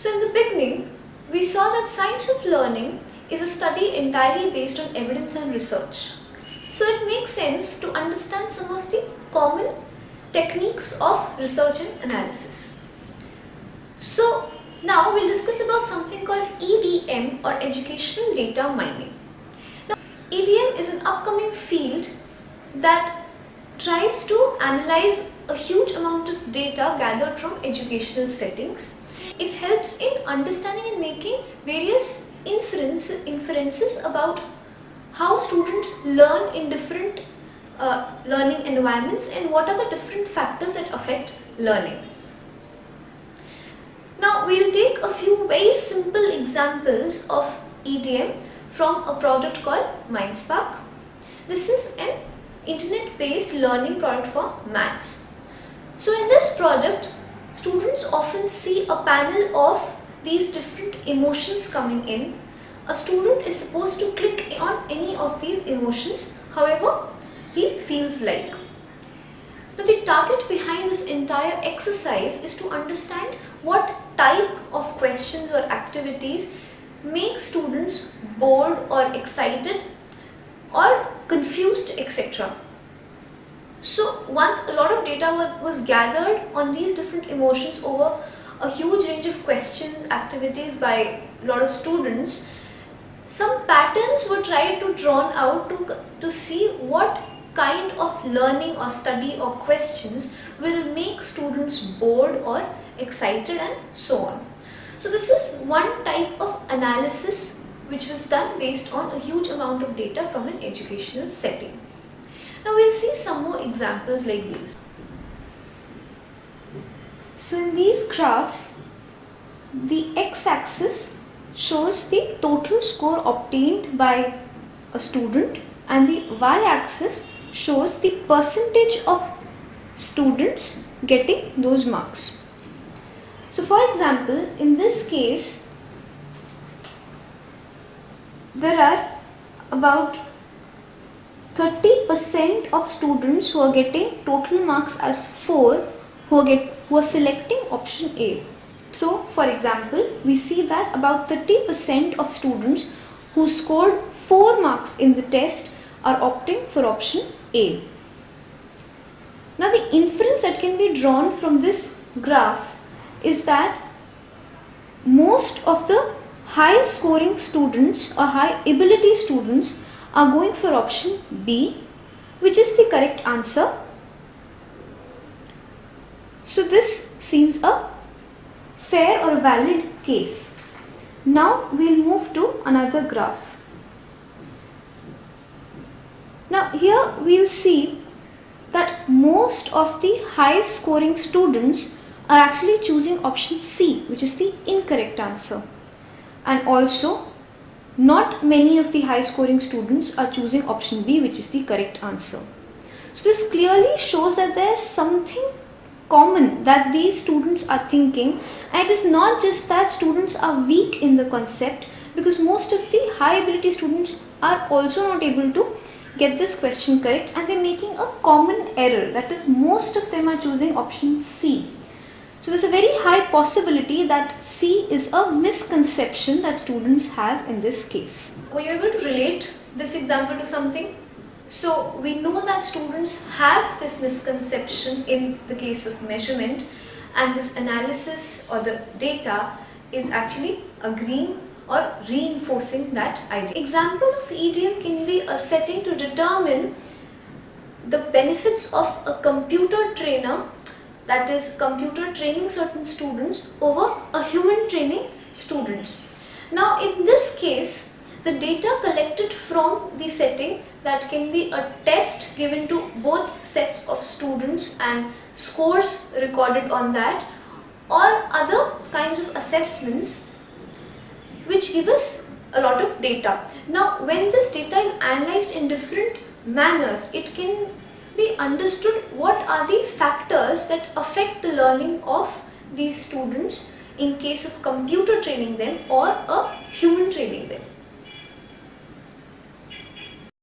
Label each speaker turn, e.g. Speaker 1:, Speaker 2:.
Speaker 1: So in the beginning, we saw that science of learning is a study entirely based on evidence and research. So it makes sense to understand some of the common techniques of research and analysis. So now we'll discuss about something called EDM, or educational data mining. Now, EDM is an upcoming field that tries to analyze a huge amount of data gathered from educational settings. It helps in understanding and making various inferences about how students learn in different learning environments and what are the different factors that affect learning. Now we'll take a few very simple examples of EDM from a product called MindSpark. This is an internet-based learning product for maths. So in this product, students often see a panel of these different emotions coming in. A student is supposed to click on any of these emotions, however he feels like. But the target behind this entire exercise is to understand what type of questions or activities make students bored or excited or confused, etc. So once a lot of data was gathered on these different emotions over a huge range of questions, activities by a lot of students, some patterns were tried to drawn out to see what kind of learning or study or questions will make students bored or excited and so on. So this is one type of analysis which was done based on a huge amount of data from an educational setting. Now we'll see some more examples like these. So in these graphs, the x-axis shows the total score obtained by a student and the y-axis shows the percentage of students getting those marks. So for example, in this case, there are about 30% of students who are getting total marks as 4 who are selecting option A. So for example, we see that about 30% of students who scored 4 marks in the test are opting for option A. Now the inference that can be drawn from this graph is that most of the high scoring students or high ability students are going for option B, which is the correct answer. So this seems a fair or valid case. Now we'll move to another graph. Now here we'll see that most of the high scoring students are actually choosing option C, which is the incorrect answer. And also not many of the high scoring students are choosing option B, which is the correct answer. So this clearly shows that there is something common that these students are thinking, and it is not just that students are weak in the concept, because most of the high ability students are also not able to get this question correct and they're making a common error, that is most of them are choosing option C. So there's a very high possibility that C is a misconception that students have in this case. Were you able to relate this example to something? So we know that students have this misconception in the case of measurement, and this analysis or the data is actually agreeing or reinforcing that idea. Example of EDM can be a setting to determine the benefits of a computer trainer, that is computer training certain students over a human training students. Now in this case, the data collected from the setting, that can be a test given to both sets of students and scores recorded on that, or other kinds of assessments which give us a lot of data. Now when this data is analyzed in different manners, it can be understood what are the factors that affect the learning of these students in case of computer training them or a human training them.